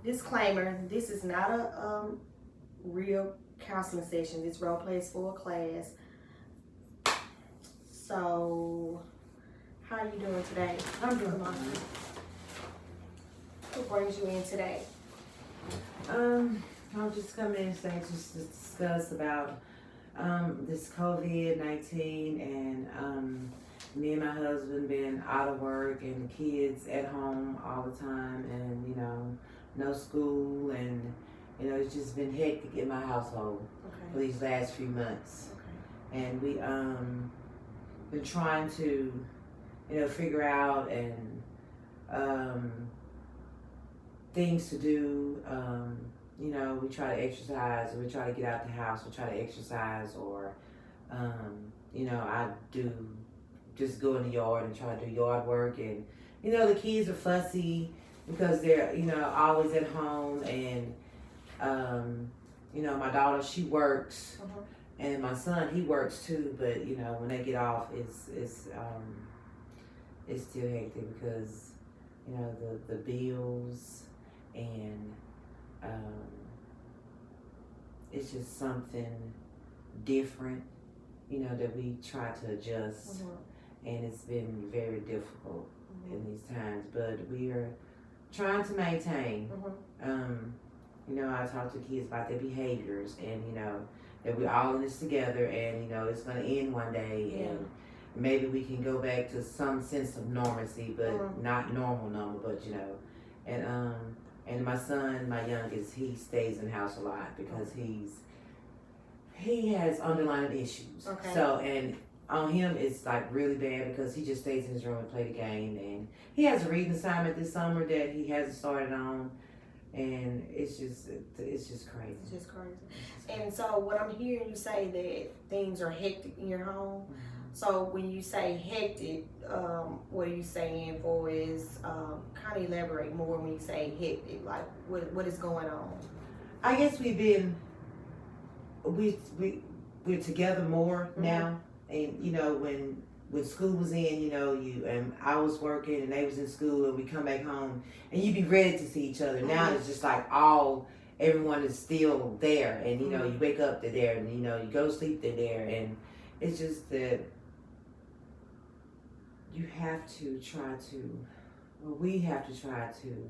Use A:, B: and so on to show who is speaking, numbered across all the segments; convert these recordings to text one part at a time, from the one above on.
A: Disclaimer: this is not a real counseling session. This role play is for a class. So, how are you doing today?
B: I'm doing fine.
A: What brings you in today?
B: I'll just come in today just to discuss about this COVID-19 and me and my husband being out of work and the kids at home all the time and no school and it's just been hectic in my household for
A: Okay.
B: these last few months.
A: Okay.
B: And we been trying to figure out and things to do. We try to exercise, or we try to get out the house, we try to exercise, or I do just go in the yard and try to do yard work. And the kids are fussy because they're always at home. And my daughter, she works, and my son, he works too. But when they get off, it's still hectic because the bills and it's just something different that we try to adjust. And it's been very difficult in these times, but we are trying to maintain. I talk to kids about their behaviors, and that we're all in this together, and it's going to end one day. And maybe we can go back to some sense of normalcy, but not normal, but and my son, my youngest, he stays in the house a lot because he has underlying issues.
A: Okay.
B: So, and on him it's like really bad because he just stays in his room and play the game. And he has a reading assignment this summer that he hasn't started on, and it's just crazy.
A: It's just crazy. And so, what I'm hearing you say that things are hectic in your home. So when you say hectic, what are you saying for is kind of elaborate more when you say hectic, like what is going on?
B: I guess we're together more now. And when school was in, you and I was working and they was in school, and we come back home and you be ready to see each other. Now it's just like everyone is still there, and you wake up, they're there, and you go to sleep, they're there. And it's just that you have to try to, we have to try to,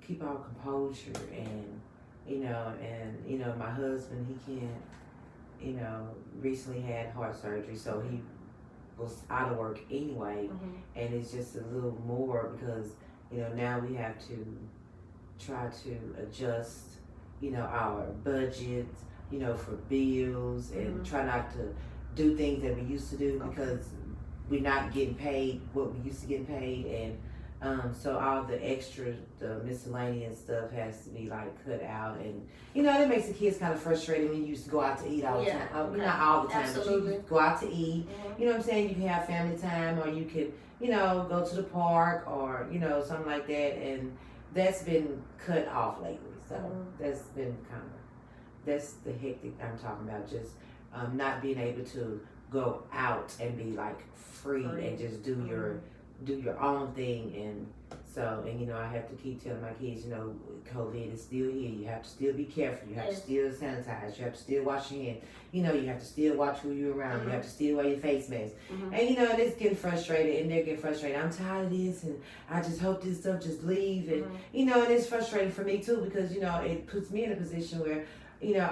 B: keep our composure. And my husband, he can't, recently had heart surgery, so he was out of work anyway. And it's just a little more because, now we have to try to adjust, our budget, for bills, and try not to do things that we used to do because we're not getting paid what we used to get paid. And so all the extra, the miscellaneous stuff has to be like cut out. And that makes the kids kind of frustrated when you used to go out to eat all the time. Not all the time,
A: Absolutely.
B: but you go out to eat. You know what I'm saying? You can have family time, or you could, go to the park, or something like that. And that's been cut off lately. So that's been that's the hectic I'm talking about. Just not being able to go out and be like free and just do your own thing. And so, and I have to keep telling my kids, COVID is still here. You have to still be careful. You have to still sanitize. You have to still wash your hands. You have to still watch who you're around. You have to still wear your face mask. And and it's getting frustrated, and they're getting frustrated. I'm tired of this, and I just hope this stuff just leave. And and it's frustrating for me too because it puts me in a position where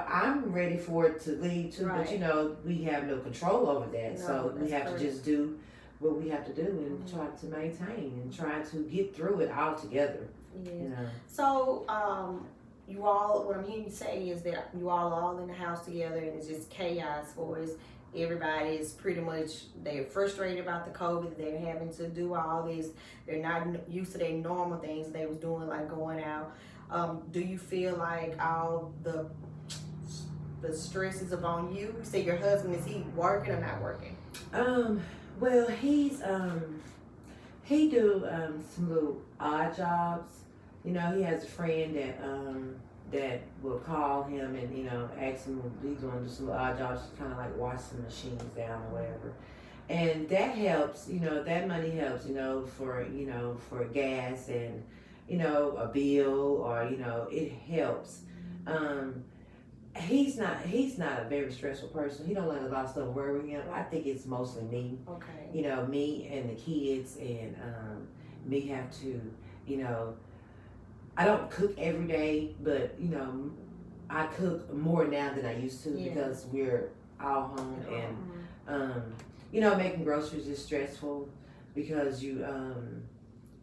B: I'm ready for it to leave too, but we have no control over that. So we have to just do what we have to do and try to maintain and try to get through it all together.
A: So you all, what I'm hearing you say is that you all in the house together, and it's just chaos for us. Everybody is pretty much, they're frustrated about the COVID. They're having to do all this. They're not used to their normal things they was doing, like going out. Do you feel like all the stress is upon you? You say your husband, is he working or not working?
B: Well, he do some little odd jobs. He has a friend that will call him and ask him if he's going to do some odd jobs, kind of like wash some machines down or whatever. And that helps. That money helps. For gas and a bill, or it helps. He's not a very stressful person. He don't let a lot of stuff worry him. I think it's mostly me.
A: Okay.
B: Me and the kids, and me have to, I don't cook every day, but I cook more now than I used to because we're all home, and making groceries is stressful because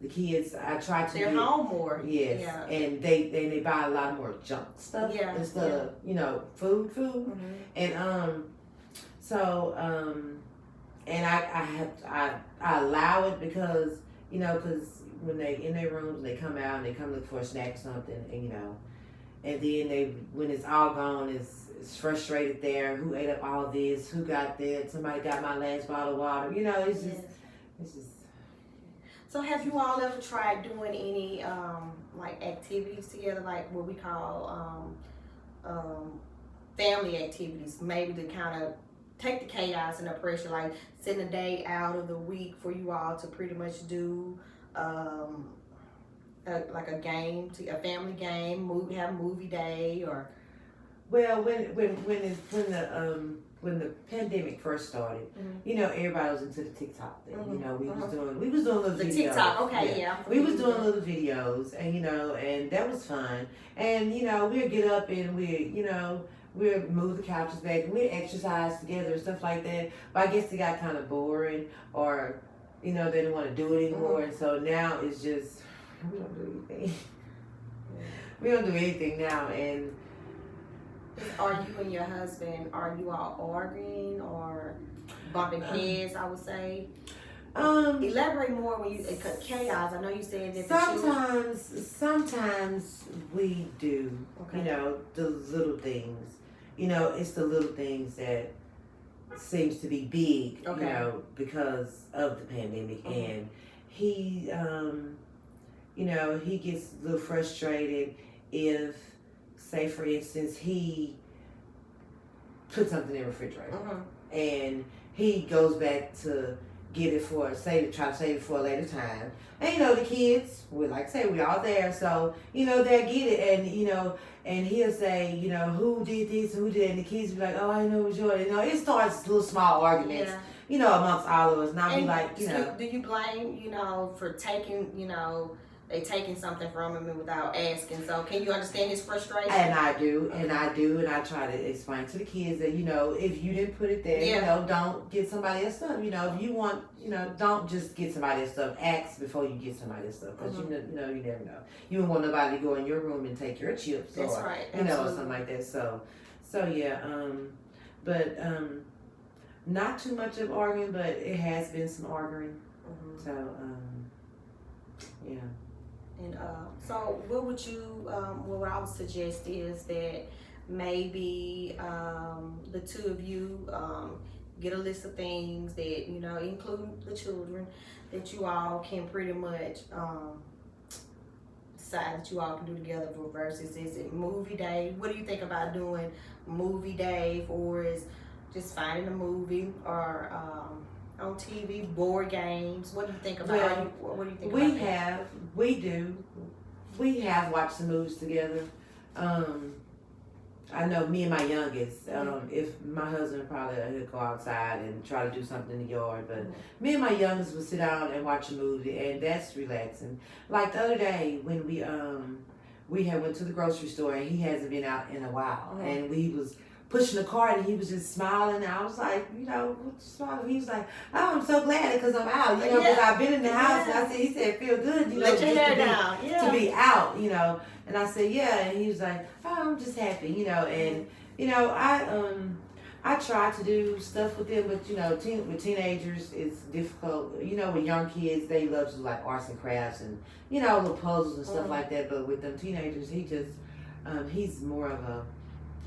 B: the kids, I try to
A: they're home more.
B: Yes,
A: Yeah.
B: and they buy a lot more junk stuff instead of food, and and I allow it because because when they in their rooms, they come out and they come look for a snack or something, and then when it's all gone, it's frustrated there. Who ate up all this? Who got that? Somebody got my last bottle of water. It's just.
A: So have you all ever tried doing any like activities together, like what we call family activities, maybe to kind of take the chaos and the pressure, like send a day out of the week for you all to pretty much do like a game, a family game, have movie day, or
B: well, when the pandemic first started, everybody was into the TikTok thing. We was doing little
A: the
B: videos.
A: TikTok. Okay, yeah.
B: We was doing little videos, and and that was fun. And we'd get up and we'd move the couches back and we'd exercise together and stuff like that. But I guess it got kind of boring, or they didn't want to do it anymore. And so now it's just we don't do anything. We don't do anything now, and.
A: Are you and your husband, are you all arguing or bumping heads, I would say? Elaborate more when you chaos. I know you said that
B: sometimes we do.
A: Okay.
B: The little things. It's the little things that seems to be big.
A: Okay.
B: Because of the pandemic, and he he gets a little frustrated if, say for instance, he put something in the refrigerator and he goes back to get it try to save it for a later time. And the kids, we all there, so they'll get it, and he'll say, who did this, who did, and the kids be like, oh, I know it was yours. it starts little small arguments, amongst all of us. And I'll be like,
A: do you blame, for taking, they taking something from him without asking? So can you understand his frustration?
B: And I do, and I try to explain to the kids that if you didn't put it there, don't get somebody else's stuff. If you want, don't just get somebody else's stuff. Ask before you get somebody else's stuff, because you never know. You don't want nobody to go in your room and take your chips,
A: That's
B: or
A: right.
B: or something like that. So yeah, but not too much of arguing, but it has been some arguing. So yeah.
A: And so what would you, what I would suggest is that maybe the two of you get a list of things that, including the children, that you all can pretty much decide that you all can do together versus is it movie day? What do you think about doing movie day, or is just finding a movie, or on TV, board games? What do you think about? What do you think?
B: We have watched some movies together. I know me and my youngest. If my husband probably he'd go outside and try to do something in the yard, but me and my youngest would sit down and watch a movie, and that's relaxing. Like the other day when we had went to the grocery store, and he hasn't been out in a while, and we was pushing the cart, and he was just smiling. I was like, smiling. He was like, oh, I'm so glad because I'm out, because I've been in the house. And he said, feel good,
A: let your hair down,
B: to be out, And I said, yeah, and he was like, oh, I'm just happy, and I try to do stuff with them, but with teenagers, it's difficult. With young kids, they love to do like arts and crafts and little puzzles and stuff like that. But with them teenagers, he's more of a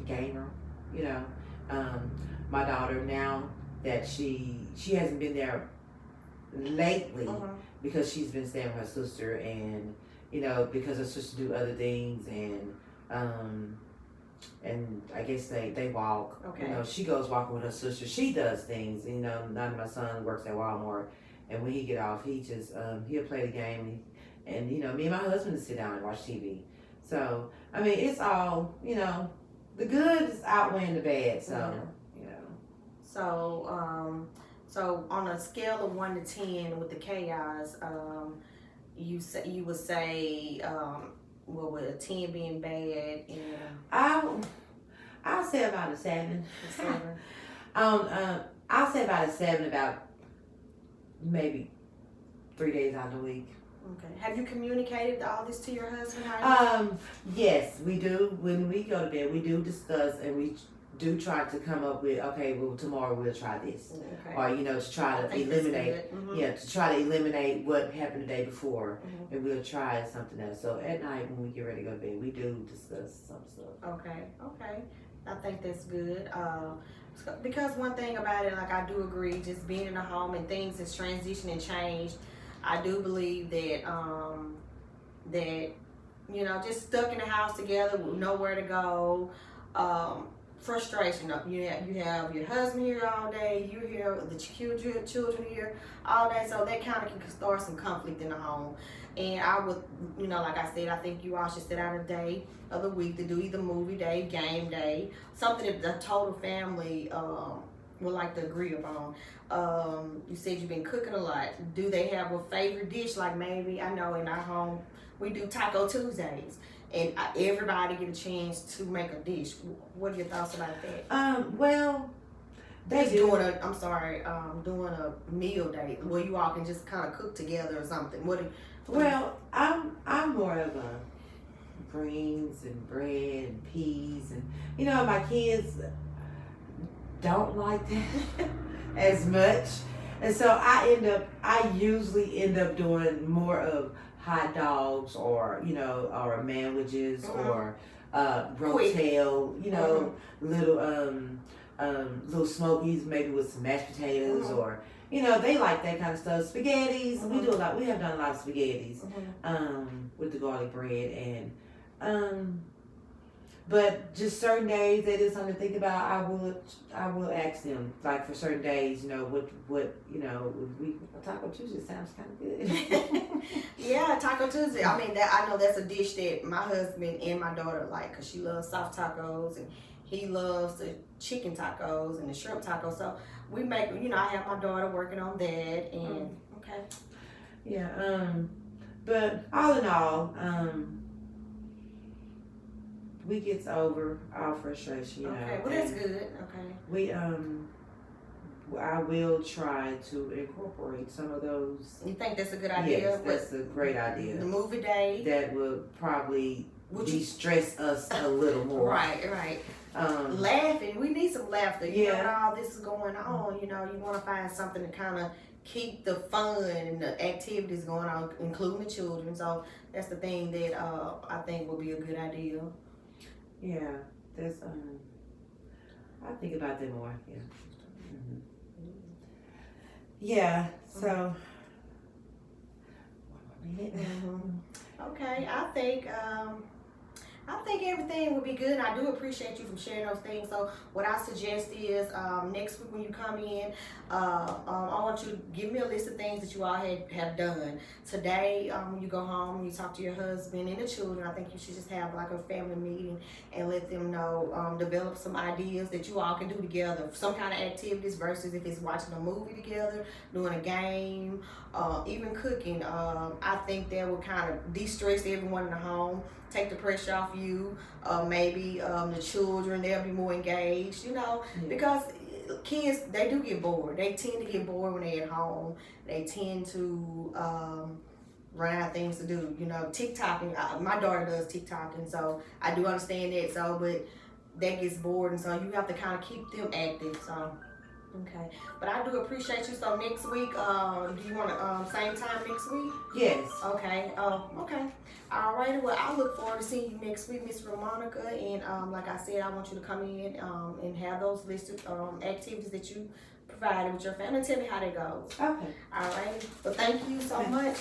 B: gamer. My daughter, now that she hasn't been there lately because she's been staying with her sister, and because her sister do other things, and I guess they walk.
A: Okay.
B: She goes walking with her sister. She does things. None of my son works at Walmart, and when he get off, he just he'll play the game. and me and my husband sit down and watch TV. So I mean, it's all the good is outweighing the bad. So
A: So on a scale of 1 to 10 with the chaos, you would say what would a 10 being bad and
B: I'll say about a 7.
A: a 7?
B: I'll say about a 7 about maybe 3 days out of the week.
A: Okay. Have you communicated all this to your husband?
B: Yes, we do. When we go to bed, we do discuss and we do try to come up with, okay, well, tomorrow we'll try this.
A: Okay.
B: Or, to try to eliminate, to try to eliminate what happened the day before, and we'll try something else. So at night when we get ready to go to bed, we do discuss some stuff.
A: Okay. I think that's good. Because one thing about it, like I do agree, just being in a home and things has transitioned and changed, I do believe that just stuck in the house together with nowhere to go, frustration. You have your husband here all day, you here, the children here all day, so that kind of can start some conflict in the home. And I would, like I said, I think you all should set out a day of the week to do either movie day, game day, something that the total family would like to agree upon. You said you've been cooking a lot. Do they have a favorite dish? Like maybe, I know in our home we do Taco Tuesdays, and everybody get a chance to make a dish. What are your thoughts about that?
B: Well,
A: they doing a meal day where you all can just kind of cook together or something.
B: Well, I'm more of a greens and bread and peas, and my kids don't like that as much, and so I usually end up doing more of hot dogs or or sandwiches or rotel, little smokies maybe with some mashed potatoes or they like that kind of stuff. Spaghettis, we have done a lot of spaghettis with the garlic bread, and but just certain days that is something to think about. I will ask them, like, for certain days, what Taco Tuesday sounds kind of good.
A: Yeah, Taco Tuesday. I mean, I know that's a dish that my husband and my daughter like, because she loves soft tacos and he loves the chicken tacos and the shrimp tacos. So we make, I have my daughter working on that, and okay.
B: Yeah, but all in all, we get over our frustration,
A: Okay, well that's good. Okay.
B: We I will try to incorporate some of those.
A: You think that's a good idea?
B: Yes, that's a great idea.
A: The movie day.
B: That will probably de-stress us a little more.
A: Right. Laughing. We need some laughter. You know, when all this is going on, you want to find something to kind of keep the fun and the activities going on, including the children. So that's the thing that I think will be a good idea.
B: Yeah, that's I think about that more. Yeah. Yeah. So. 1 more minute.
A: Okay, I think everything will be good. I do appreciate you for sharing those things. So what I suggest is next week when you come in, I want you to give me a list of things that you all have done. Today, when you go home, you talk to your husband and the children, I think you should just have like a family meeting and let them know, develop some ideas that you all can do together. Some kind of activities versus if it's watching a movie together, doing a game, even cooking. I think that will kind of de-stress everyone in the home, take the pressure off you. Maybe the children, they'll be more engaged, because kids, they do get bored. They tend to get bored when they're at home. They tend to run out of things to do. TikToking. My daughter does TikToking, so I do understand that. So, but that gets bored, and so you have to kind of keep them active. So, okay. But I do appreciate you. So next week, do you want to same time next week?
B: Yes.
A: Okay. Okay. All right. Well, I look forward to seeing you next week, Miss Ramonica. And like I said, I want you to come in and have those listed activities that you provided with your family. Tell me how that goes.
B: Okay.
A: All right. Well, thank you so much.